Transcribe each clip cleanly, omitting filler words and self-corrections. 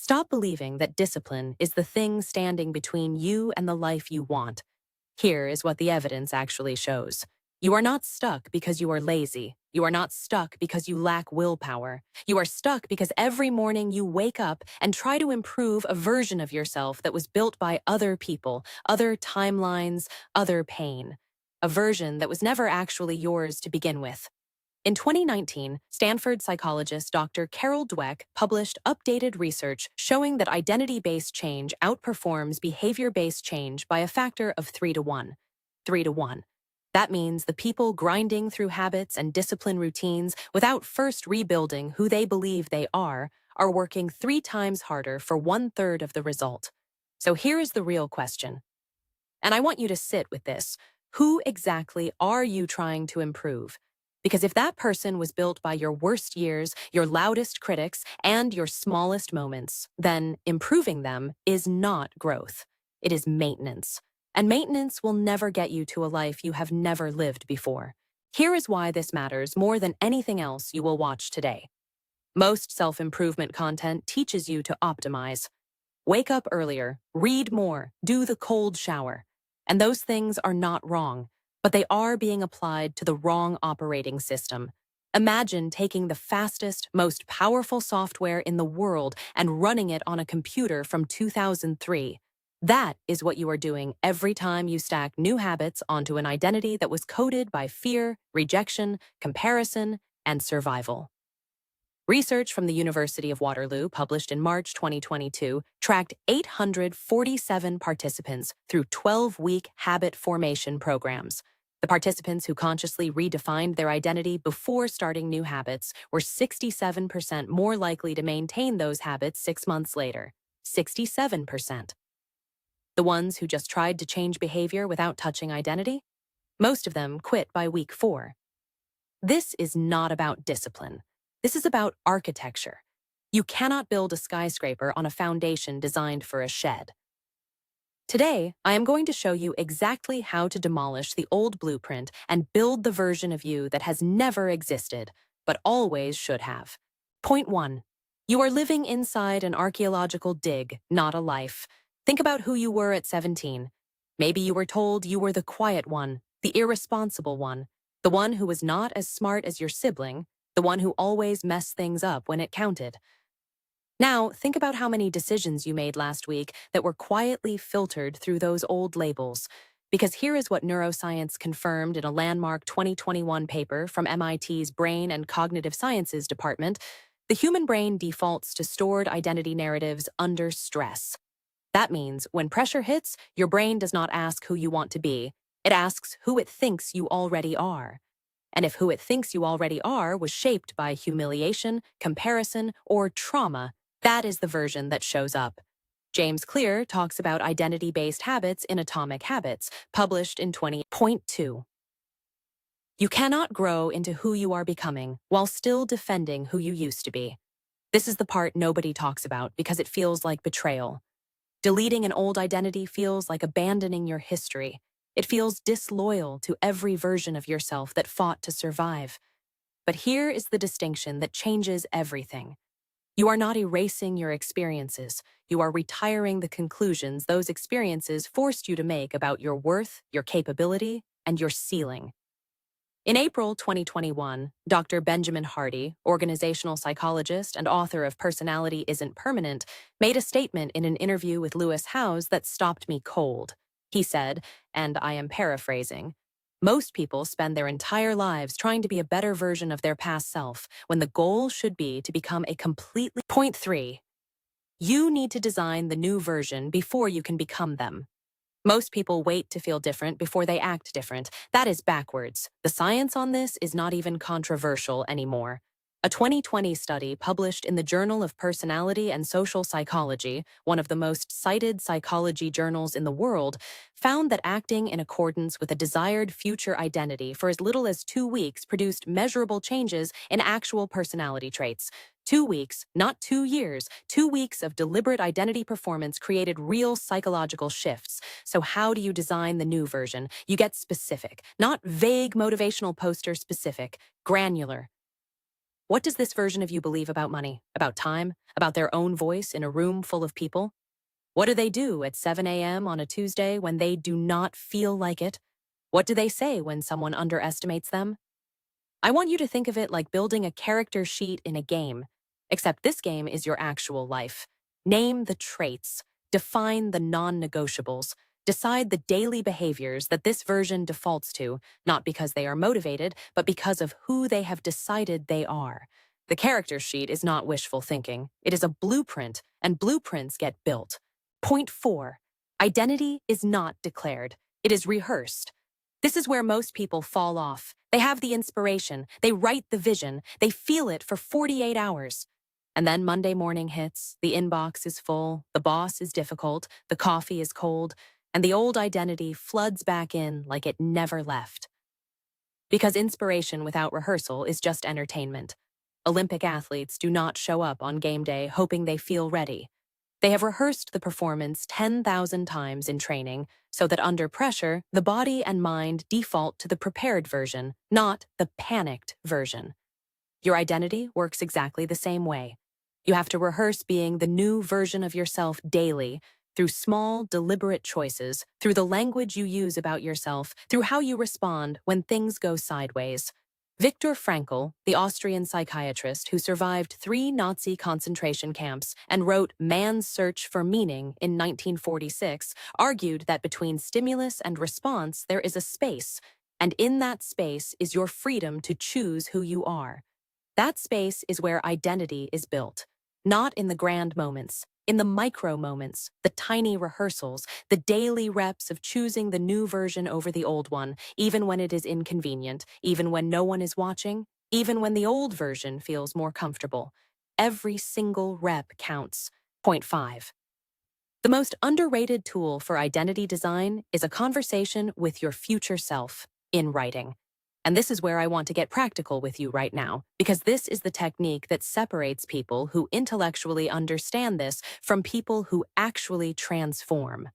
Stop believing that discipline is the thing standing between you and the life you want. Here is what the evidence actually shows. You are not stuck because you are lazy. You are not stuck because you lack willpower. You are stuck because every morning you wake up and try to improve a version of yourself that was built by other people, other timelines, other pain. A version that was never actually yours to begin with. In 2019, Stanford psychologist Dr. Carol Dweck published updated research showing that identity-based change outperforms behavior-based change by a factor of 3 to 1. 3 to 1. That means the people grinding through habits and discipline routines without first rebuilding who they believe they are working 3 times harder for 1/3 of the result. So here is the real question. And I want you to sit with this. Who exactly are you trying to improve? Because if that person was built by your worst years, your loudest critics, and your smallest moments, then improving them is not growth. It is maintenance. And maintenance will never get you to a life you have never lived before. Here is why this matters more than anything else you will watch today. Most self-improvement content teaches you to optimize. Wake up earlier, read more, do the cold shower. And those things are not wrong, but they are being applied to the wrong operating system. Imagine taking the fastest, most powerful software in the world and running it on a computer from 2003. That is what you are doing every time you stack new habits onto an identity that was coded by fear, rejection, comparison, and survival. Research from the University of Waterloo, published in March 2022, tracked 847 participants through 12-week habit formation programs. The participants who consciously redefined their identity before starting new habits were 67% more likely to maintain those habits 6 months later. 67%. The ones who just tried to change behavior without touching identity? Most of them quit by week 4. This is not about discipline. This is about architecture. You cannot build a skyscraper on a foundation designed for a shed. Today, I am going to show you exactly how to demolish the old blueprint and build the version of you that has never existed, but always should have. Point 1. You are living inside an archaeological dig, not a life. Think about who you were at 17. Maybe you were told you were the quiet one, the irresponsible one, the one who was not as smart as your sibling, the one who always messed things up when it counted. Now, think about how many decisions you made last week that were quietly filtered through those old labels. Because here is what neuroscience confirmed in a landmark 2021 paper from MIT's Brain and Cognitive Sciences Department. The human brain defaults to stored identity narratives under stress. That means when pressure hits, your brain does not ask who you want to be. It asks who it thinks you already are. And if who it thinks you already are was shaped by humiliation, comparison, or trauma, that is the version that shows up. James Clear talks about identity-based habits in Atomic Habits, published in 20.2. You cannot grow into who you are becoming while still defending who you used to be. This is the part nobody talks about because it feels like betrayal. Deleting an old identity feels like abandoning your history. It feels disloyal to every version of yourself that fought to survive. But here is the distinction that changes everything. You are not erasing your experiences. You are retiring the conclusions those experiences forced you to make about your worth, your capability, and your ceiling. In April 2021, Dr. Benjamin Hardy, organizational psychologist and author of Personality Isn't Permanent, made a statement in an interview with Lewis Howes that stopped me cold. He said, and I am paraphrasing, "Most people spend their entire lives trying to be a better version of their past self, when the goal should be to become a completely..." Point 3. You need to design the new version before you can become them. Most people wait to feel different before they act different. That is backwards. The science on this is not even controversial anymore. A 2020 study published in the Journal of Personality and Social Psychology, one of the most cited psychology journals in the world, found that acting in accordance with a desired future identity for as little as 2 weeks produced measurable changes in actual personality traits. 2 weeks, not 2 years, 2 weeks of deliberate identity performance created real psychological shifts. So how do you design the new version? You get specific, not vague motivational poster specific, granular. What does this version of you believe about money, about time, about their own voice in a room full of people? What do they do at 7 a.m. on a Tuesday when they do not feel like it? What do they say when someone underestimates them? I want you to think of it like building a character sheet in a game, except this game is your actual life. Name the traits, define the non-negotiables, decide the daily behaviors that this version defaults to, not because they are motivated, but because of who they have decided they are. The character sheet is not wishful thinking. It is a blueprint, and blueprints get built. Point 4. Identity is not declared. It is rehearsed. This is where most people fall off. They have the inspiration, they write the vision, they feel it for 48 hours. And then Monday morning hits, the inbox is full, the boss is difficult, the coffee is cold, and the old identity floods back in like it never left. Because inspiration without rehearsal is just entertainment. Olympic athletes do not show up on game day hoping they feel ready. They have rehearsed the performance 10,000 times in training so that under pressure, the body and mind default to the prepared version, not the panicked version. Your identity works exactly the same way. You have to rehearse being the new version of yourself daily through small, deliberate choices, through the language you use about yourself, through how you respond when things go sideways. Viktor Frankl, the Austrian psychiatrist who survived 3 Nazi concentration camps and wrote Man's Search for Meaning in 1946, argued that between stimulus and response there is a space, and in that space is your freedom to choose who you are. That space is where identity is built, not in the grand moments, in the micro moments, the tiny rehearsals, the daily reps of choosing the new version over the old one, even when it is inconvenient, even when no one is watching, even when the old version feels more comfortable. Every single rep counts. Point 5. The most underrated tool for identity design is a conversation with your future self in writing. And this is where I want to get practical with you right now, because this is the technique that separates people who intellectually understand this from people who actually transform.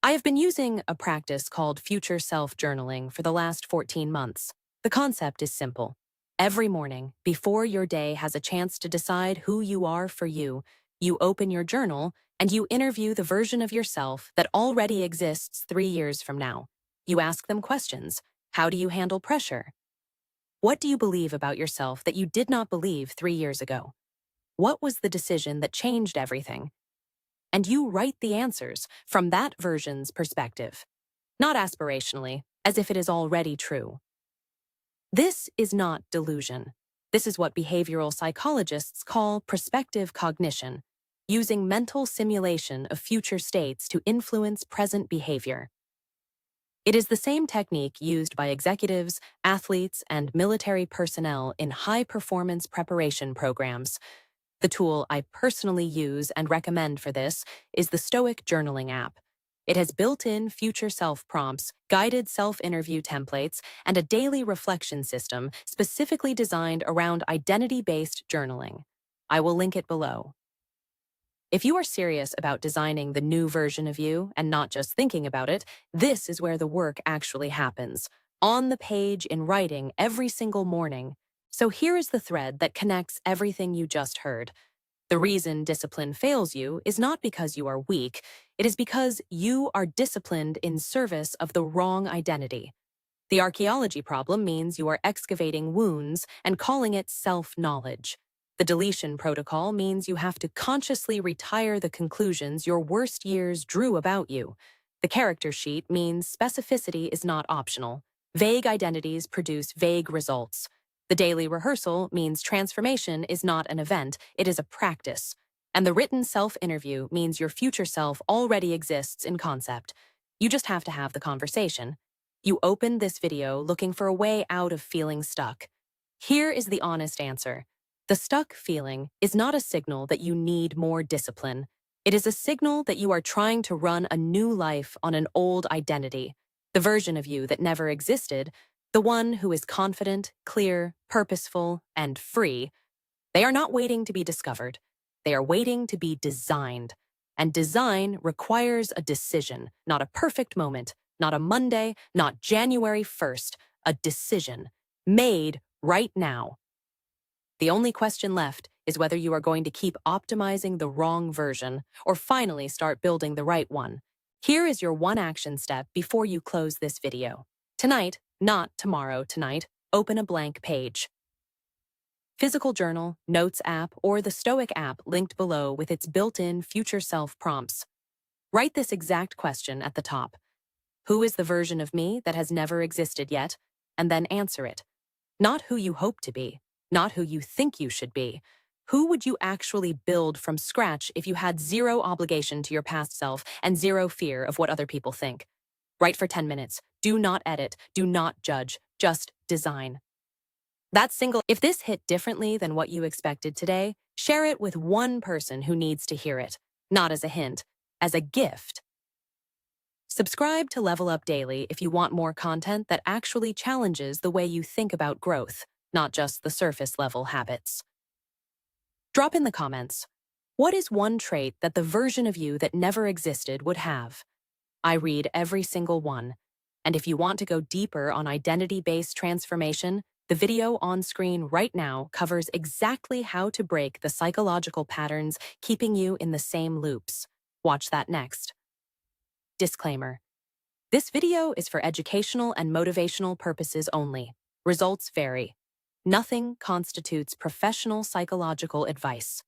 I have been using a practice called future self journaling for the last 14 months. The concept is simple. Every morning, before your day has a chance to decide who you are for you, you open your journal and you interview the version of yourself that already exists 3 years from now. You ask them questions. How do you handle pressure? What do you believe about yourself that you did not believe 3 years ago? What was the decision that changed everything? And you write the answers from that version's perspective, not aspirationally, as if it is already true. This is not delusion. This is what behavioral psychologists call prospective cognition, using mental simulation of future states to influence present behavior. It is the same technique used by executives, athletes, and military personnel in high-performance preparation programs. The tool I personally use and recommend for this is the Stoic Journaling app. It has built-in future self prompts, guided self-interview templates, and a daily reflection system specifically designed around identity-based journaling. I will link it below. If you are serious about designing the new version of you and not just thinking about it, this is where the work actually happens, on the page in writing every single morning. So here is the thread that connects everything you just heard. The reason discipline fails you is not because you are weak, it is because you are disciplined in service of the wrong identity. The archaeology problem means you are excavating wounds and calling it self-knowledge. The deletion protocol means you have to consciously retire the conclusions your worst years drew about you. The character sheet means specificity is not optional. Vague identities produce vague results. The daily rehearsal means transformation is not an event, it is a practice. And the written self-interview means your future self already exists in concept. You just have to have the conversation. You opened this video looking for a way out of feeling stuck. Here is the honest answer. The stuck feeling is not a signal that you need more discipline. It is a signal that you are trying to run a new life on an old identity, the version of you that never existed, the one who is confident, clear, purposeful, and free. They are not waiting to be discovered. They are waiting to be designed. And design requires a decision, not a perfect moment, not a Monday, not January 1st, a decision made right now. The only question left is whether you are going to keep optimizing the wrong version or finally start building the right one. Here is your one action step before you close this video. Tonight, not tomorrow, tonight, open a blank page. Physical journal, notes app, or the Stoic app linked below with its built-in future self prompts. Write this exact question at the top. Who is the version of me that has never existed yet? And then answer it. Not who you hope to be, not who you think you should be. Who would you actually build from scratch if you had zero obligation to your past self and zero fear of what other people think? Write for 10 minutes. Do not edit. Do not judge. Just design. If this hit differently than what you expected today, share it with one person who needs to hear it, not as a hint, as a gift. Subscribe to Level Up Daily if you want more content that actually challenges the way you think about growth, not just the surface level habits. Drop in the comments. What is one trait that the version of you that never existed would have? I read every single one. And if you want to go deeper on identity-based transformation, the video on screen right now covers exactly how to break the psychological patterns keeping you in the same loops. Watch that next. Disclaimer. This video is for educational and motivational purposes only. Results vary. Nothing constitutes professional psychological advice.